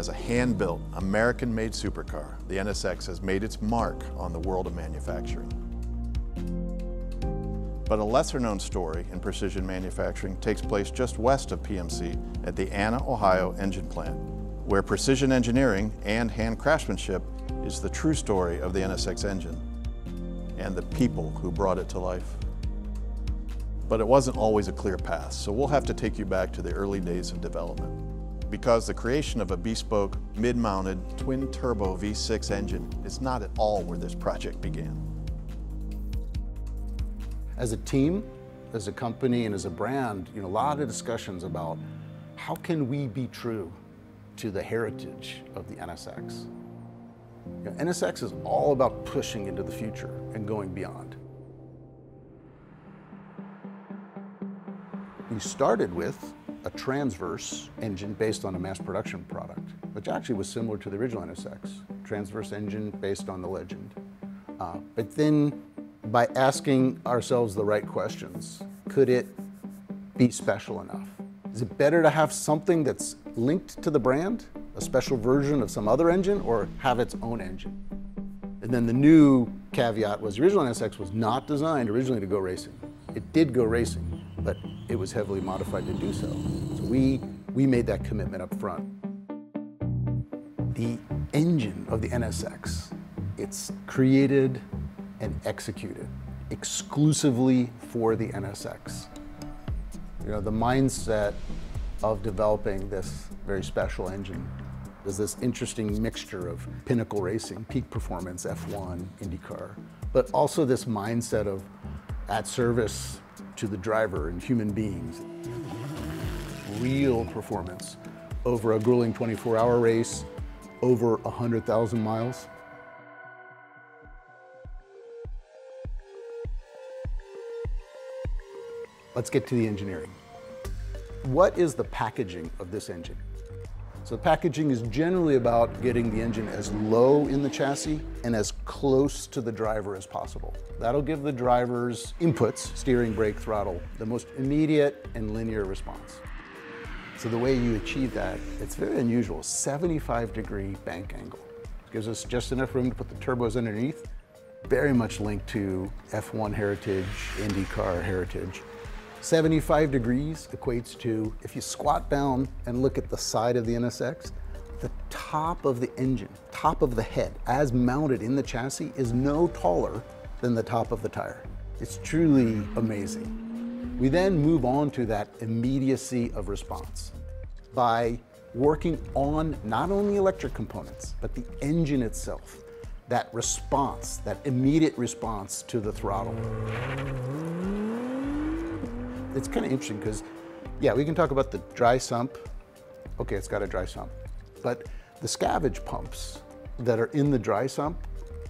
As a hand-built, American-made supercar, the NSX has made its mark on the world of manufacturing. But a lesser-known story in precision manufacturing takes place just west of PMC at the Anna, Ohio engine plant, where precision engineering and hand craftsmanship is the true story of the NSX engine and the people who brought it to life. But it wasn't always a clear path, so we'll have to take you back to the early days of development. Because the creation of a bespoke, mid-mounted, twin-turbo V6 engine is not at all where this project began. As a team, as a company, and as a brand, a lot of discussions about how can we be true to the heritage of the NSX. NSX is all about pushing into the future and going beyond. We started with a transverse engine based on a mass production product, which actually was similar to the original NSX, transverse engine based on the Legend. But then by asking ourselves the right questions, could it be special enough? Is it better to have something that's linked to the brand, a special version of some other engine, or have its own engine? And then the new caveat was the original NSX was not designed originally to go racing. It did go racing, but it was heavily modified to do so. So we made that commitment up front. The engine of the NSX, it's created and executed exclusively for the NSX. The mindset of developing this very special engine is this interesting mixture of pinnacle racing, peak performance, F1, IndyCar, but also this mindset of at service to the driver and human beings. Real performance over a grueling 24-hour race, over 100,000 miles. Let's get to the engineering. What is the packaging of this engine? So the packaging is generally about getting the engine as low in the chassis and as close to the driver as possible. That'll give the driver's inputs, steering, brake, throttle, the most immediate and linear response. So the way you achieve that, it's very unusual, 75-degree bank angle. It gives us just enough room to put the turbos underneath, very much linked to F1 heritage, IndyCar heritage. 75 degrees equates to, if you squat down and look at the side of the NSX, the top of the engine, top of the head, as mounted in the chassis, is no taller than the top of the tire. It's truly amazing. We then move on to that immediacy of response by working on not only electric components, but the engine itself, that response, that immediate response to the throttle. It's kind of interesting because, yeah, we can talk about the dry sump. Okay, it's got a dry sump. But the scavenge pumps that are in the dry sump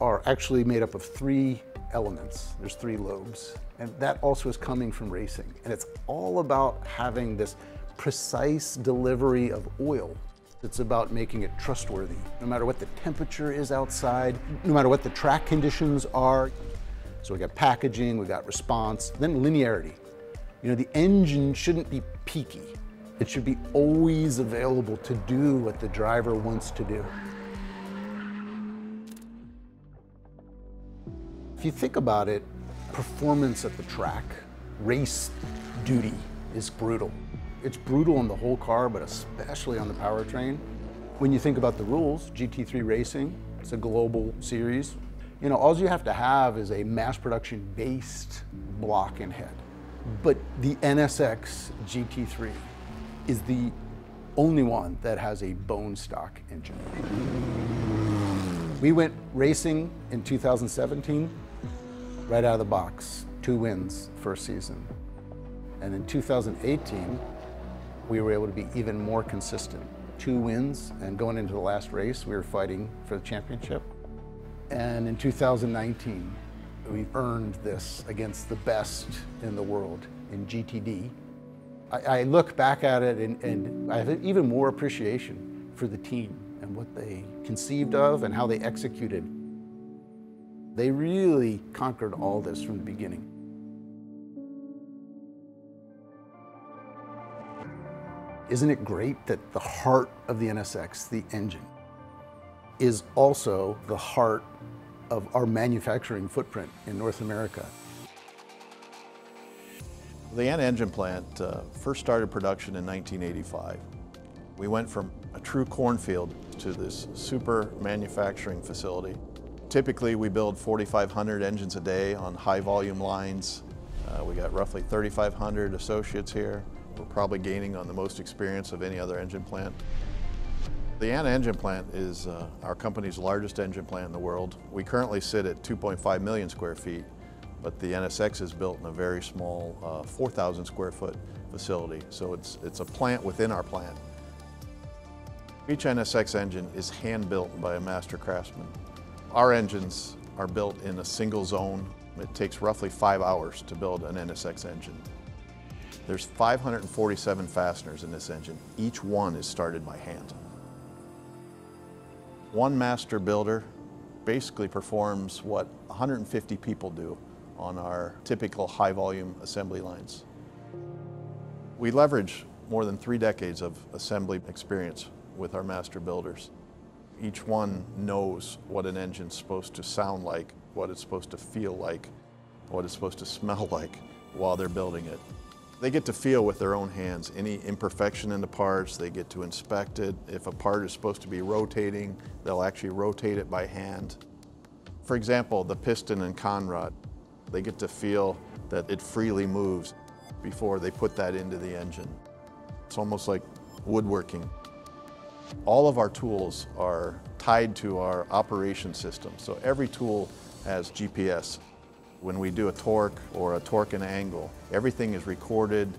are actually made up of 3 elements. There's 3 lobes. And that also is coming from racing. And it's all about having this precise delivery of oil. It's about making it trustworthy, no matter what the temperature is outside, no matter what the track conditions are. So we got packaging, we got response, then linearity. The engine shouldn't be peaky. It should be always available to do what the driver wants to do. If you think about it, performance at the track, race duty is brutal. It's brutal on the whole car, but especially on the powertrain. When you think about the rules, GT3 Racing, it's a global series. All you have to have is a mass production based block and head. But the NSX GT3 is the only one that has a bone stock engine. We went racing in 2017, right out of the box, 2 wins first season. And in 2018, we were able to be even more consistent. 2 wins, and going into the last race, we were fighting for the championship. And in 2019, we earned this against the best in the world in GTD. I look back at it and I have even more appreciation for the team and what they conceived of and how they executed. They really conquered all this from the beginning. Isn't it great that the heart of the NSX, the engine, is also the heart of our manufacturing footprint in North America? The Anna engine plant first started production in 1985. We went from a true cornfield to this super manufacturing facility. Typically, we build 4,500 engines a day on high volume lines. We got roughly 3,500 associates here. We're probably gaining on the most experience of any other engine plant. The Anna engine plant is our company's largest engine plant in the world. We currently sit at 2.5 million square feet, but the NSX is built in a very small 4,000 square foot facility. So it's a plant within our plant. Each NSX engine is hand built by a master craftsman. Our engines are built in a single zone. It takes roughly 5 hours to build an NSX engine. There's 547 fasteners in this engine. Each one is started by hand. One master builder basically performs what 150 people do on our typical high volume assembly lines. We leverage more than 3 decades of assembly experience with our master builders. Each one knows what an engine's supposed to sound like, what it's supposed to feel like, what it's supposed to smell like while they're building it. They get to feel with their own hands any imperfection in the parts. They get to inspect it. If a part is supposed to be rotating, they'll actually rotate it by hand. For example, the piston and conrod, they get to feel that it freely moves before they put that into the engine. It's almost like woodworking. All of our tools are tied to our operation system, so every tool has GPS. When we do a torque or a torque and angle, everything is recorded.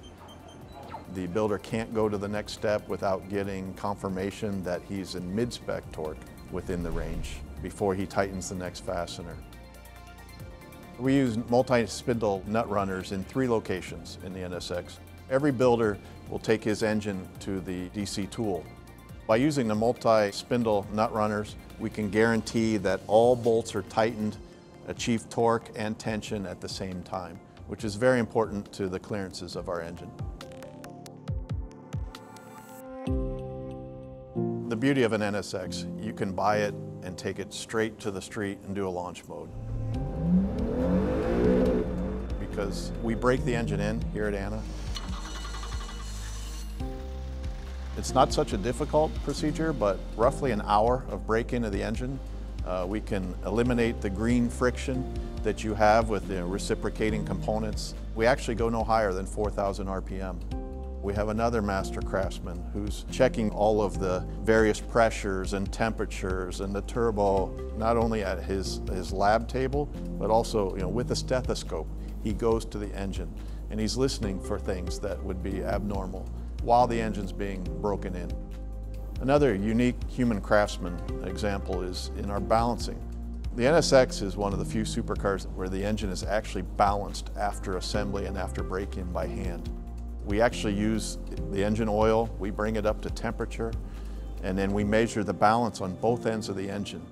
The builder can't go to the next step without getting confirmation that he's in mid-spec torque within the range before he tightens the next fastener. We use multi-spindle nut runners in 3 locations in the NSX. Every builder will take his engine to the DC tool. By using the multi-spindle nut runners, we can guarantee that all bolts are tightened, achieve torque and tension at the same time, which is very important to the clearances of our engine. The beauty of an NSX, you can buy it and take it straight to the street and do a launch mode. Because we break the engine in here at Anna. It's not such a difficult procedure, but roughly an hour of break-in of the engine. We can eliminate the green friction that you have with the reciprocating components. We actually go no higher than 4,000 RPM. We have another master craftsman who's checking all of the various pressures and temperatures and the turbo, not only at his lab table, but also with a stethoscope. He goes to the engine and he's listening for things that would be abnormal while the engine's being broken in. Another unique human craftsman example is in our balancing. The NSX is one of the few supercars where the engine is actually balanced after assembly and after break-in by hand. We actually use the engine oil, we bring it up to temperature, and then we measure the balance on both ends of the engine.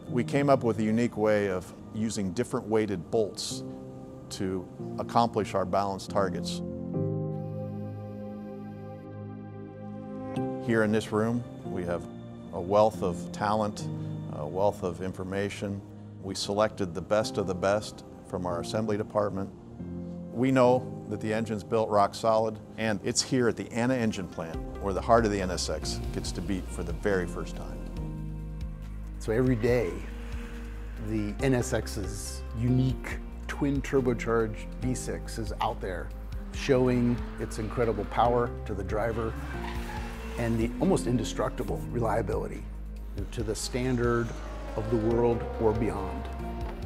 We came up with a unique way of using different weighted bolts to accomplish our balance targets. Here in this room, we have a wealth of talent, a wealth of information. We selected the best of the best from our assembly department. We know that the engine's built rock solid, and it's here at the Anna engine plant where the heart of the NSX gets to beat for the very first time. So every day, the NSX's unique twin turbocharged V6 is out there showing its incredible power to the driver and the almost indestructible reliability to the standard of the world or beyond,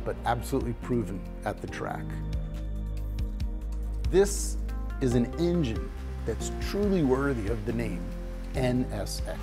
but absolutely proven at the track. This is an engine that's truly worthy of the name NSX.